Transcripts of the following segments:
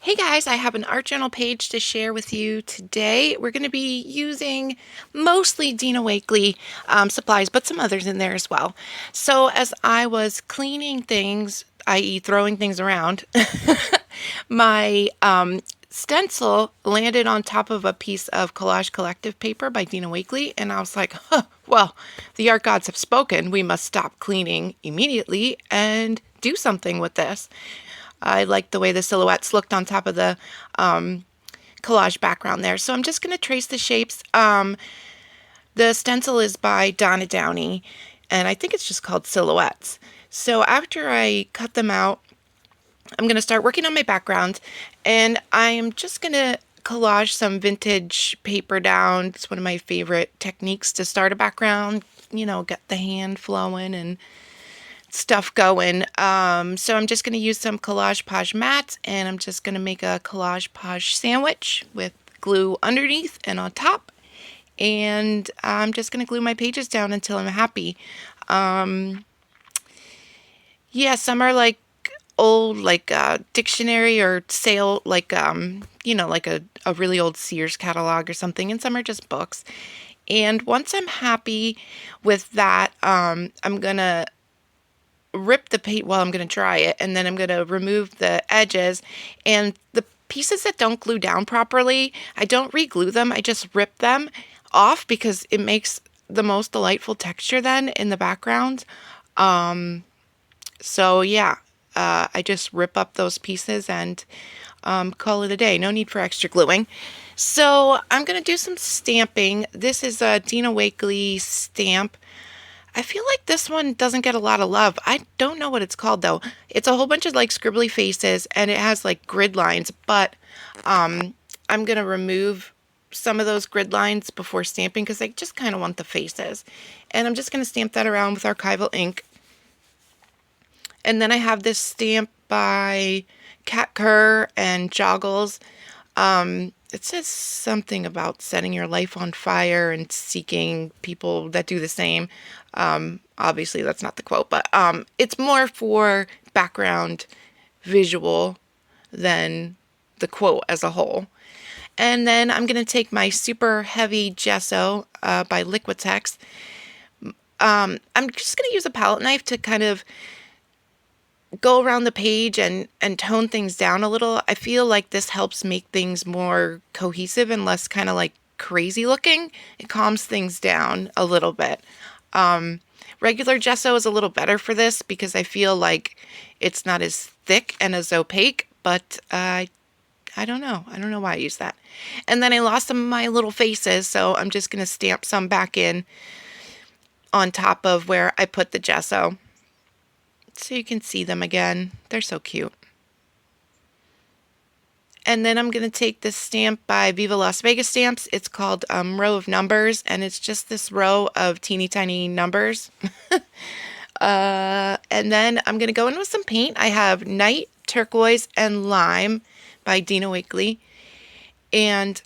Hey guys, I have an art journal page to share with you today. We're going to be using mostly Dina Wakley supplies, but some others in there as well. So as I was cleaning things, i.e. throwing things around, my stencil landed on top of a piece of Collage Collective paper by Dina Wakley, and I was like, well, the art gods have spoken. We must stop cleaning immediately and do something with this. I like the way the silhouettes looked on top of the collage background there. So I'm just going to trace the shapes. The stencil is by Dina, and I think it's just called Silhouettes. So after I cut them out, I'm going to start working on my background, and I'm just going to collage some vintage paper down. It's one of my favorite techniques to start a background, get the hand flowing and stuff going. So I'm just going to use some Collage Page mats, and I'm just going to make a Collage Page sandwich with glue underneath and on top. And I'm just going to glue my pages down until I'm happy. Yeah, some are like old, like a dictionary or sale, like, like a really old Sears catalog or something. And some are just books. And once I'm happy with that, I'm going to rip the paint. Well, I'm going to dry it, and then I'm going to remove the edges, and the pieces that don't glue down properly, I don't re-glue them. I just rip them off because it makes the most delightful texture then in the background. So yeah, I just rip up those pieces and call it a day. No need for extra gluing. So I'm going to do some stamping. This is a Dina Wakley stamp. I feel like this one doesn't get a lot of love. I don't know what it's called though. It's a whole bunch of like scribbly faces, and it has like grid lines, but I'm going to remove some of those grid lines before stamping because I just kind of want the faces. And I'm just going to stamp that around with archival ink. And then I have this stamp by Cat Kerr and Joggles. It says something about setting your life on fire and seeking people that do the same. Obviously, that's not the quote, but it's more for background visual than the quote as a whole. And then I'm going to take my super heavy gesso by Liquitex. I'm just going to use a palette knife to kind of go around the page and tone things down a little. I feel like this helps make things more cohesive and less kind of like crazy looking. It calms things down a little bit. Regular gesso is a little better for this because I feel like it's not as thick and as opaque, but I don't know. I don't know why I use that. And then I lost some of my little faces, so I'm just going to stamp some back in on top of where I put the gesso, so you can see them again. They're so cute. And then I'm going to take this stamp by Viva Las Vegas Stamps. It's called Row of Numbers, and it's just this row of teeny tiny numbers. And then I'm going to go in with some paint. I have Night, Turquoise, and Lime by Dina Wakley. And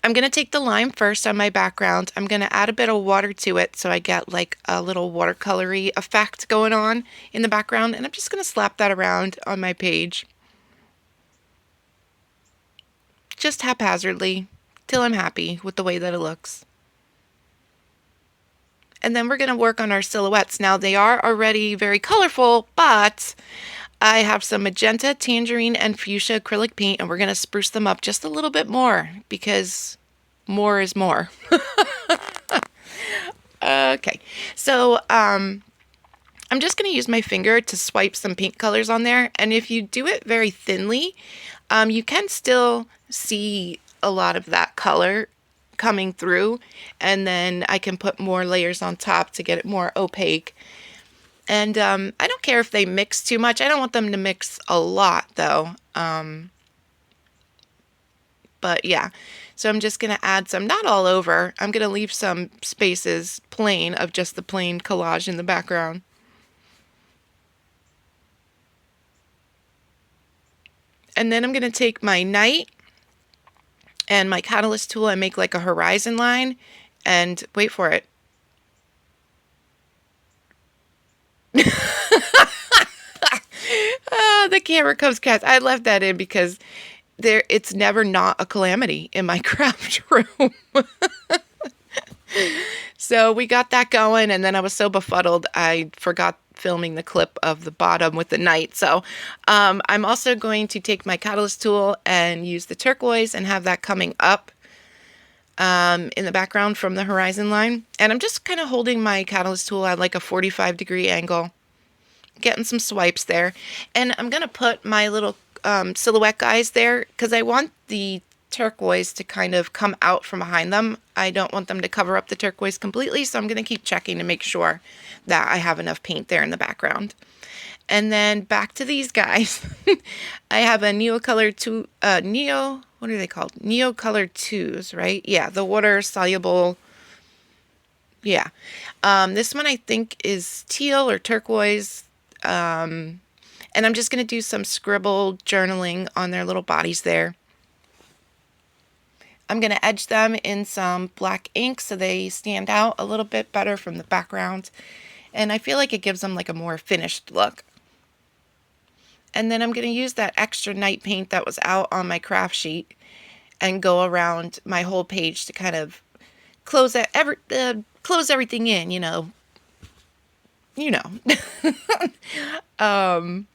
I'm going to take the lime first on my background. I'm going to add a bit of water to it so I get like a little watercolory effect going on in the background. And I'm just going to slap that around on my page, just haphazardly, till I'm happy with the way that it looks. And then we're going to work on our silhouettes. Now, they are already very colorful, but I have some magenta, tangerine, and fuchsia acrylic paint, and we're going to spruce them up just a little bit more because more is more. Okay, so I'm just going to use my finger to swipe some paint colors on there, and if you do it very thinly, you can still see a lot of that color coming through, and then I can put more layers on top to get it more opaque. And I don't care if they mix too much. I don't want them to mix a lot, though. But yeah, so I'm just going to add some, not all over. I'm going to leave some spaces plain of just the plain collage in the background. And then I'm going to take my Night and my Catalyst tool and make like a horizon line. And wait for it. The camera comes cast. I left that in because it's never not a calamity in my craft room. So we got that going, and then I was so befuddled I forgot filming the clip of the bottom with the night. So I'm also going to take my catalyst tool and use the turquoise and have that coming up in the background from the horizon line. And I'm just kind of holding my catalyst tool at like a 45-degree angle, getting some swipes there. And I'm going to put my little silhouette guys there because I want the turquoise to kind of come out from behind them. I don't want them to cover up the turquoise completely, so I'm going to keep checking to make sure that I have enough paint there in the background. And then back to these guys. I have a Neo Color 2, what are they called? Neo Color 2s, right? Yeah, the water soluble. Yeah. This one I think is teal or turquoise. And I'm just going to do some scribble journaling on their little bodies there. I'm going to edge them in some black ink so they stand out a little bit better from the background. And I feel like it gives them like a more finished look. And then I'm going to use that extra night paint that was out on my craft sheet and go around my whole page to kind of close everything in, you know. Then I'm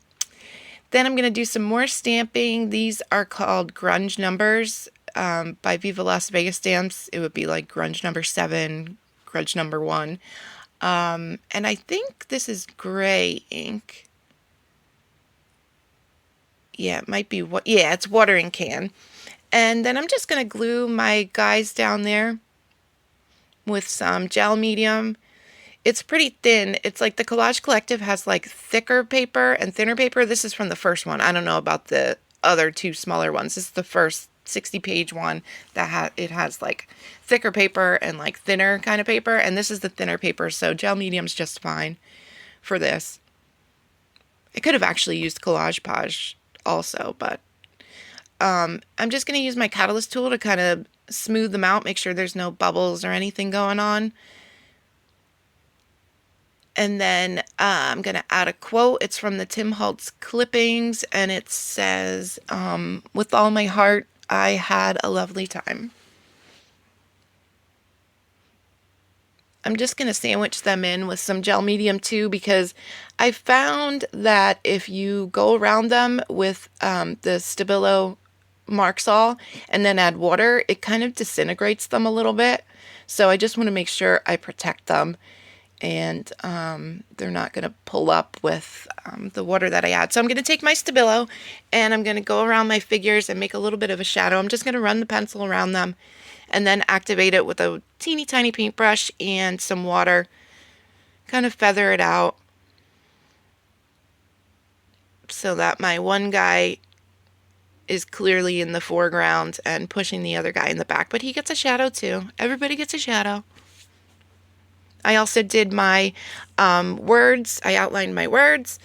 going to do some more stamping. These are called grunge numbers by Viva Las Vegas Stamps. It would be like grunge number 7, grunge number 1. And I think this is gray ink. Yeah, it might be what. Yeah, it's watering can. And then I'm just going to glue my guys down there with some gel medium. It's pretty thin. It's like the Collage Collective has like thicker paper and thinner paper. This is from the first one. I don't know about the other 2 smaller ones. This is the first 60-page one that it has like thicker paper and like thinner kind of paper. And this is the thinner paper, so gel medium's just fine for this. I could have actually used Collage Page also, but I'm just going to use my catalyst tool to kind of smooth them out, make sure there's no bubbles or anything going on. And then I'm going to add a quote. It's from the Tim Holtz clippings, and it says, with all my heart, I had a lovely time. I'm just going to sandwich them in with some gel medium too, because I found that if you go around them with the Stabilo Mark-Sol and then add water, it kind of disintegrates them a little bit. So I just want to make sure I protect them and they're not going to pull up with the water that I add. So I'm going to take my Stabilo and I'm going to go around my figures and make a little bit of a shadow. I'm just going to run the pencil around them and then activate it with a teeny tiny paintbrush and some water. Kind of feather it out so that my one guy is clearly in the foreground and pushing the other guy in the back. But he gets a shadow too. Everybody gets a shadow. I also did my words. I outlined my words.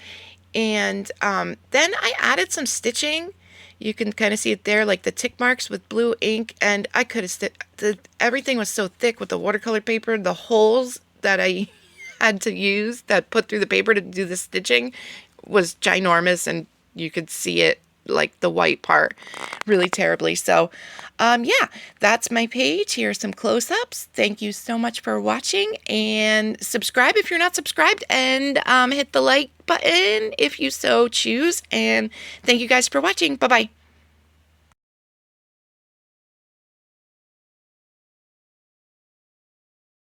And then I added some stitching. You can kind of see it there, like the tick marks with blue ink. And I could have everything was so thick with the watercolor paper. The holes that I had to use that put through the paper to do the stitching was ginormous, and you could see it, like the white part, really terribly. So yeah, that's my page. Here are some close-ups. Thank you so much for watching, and subscribe if you're not subscribed, and hit the like button if you so choose. And thank you guys for watching. Bye-bye.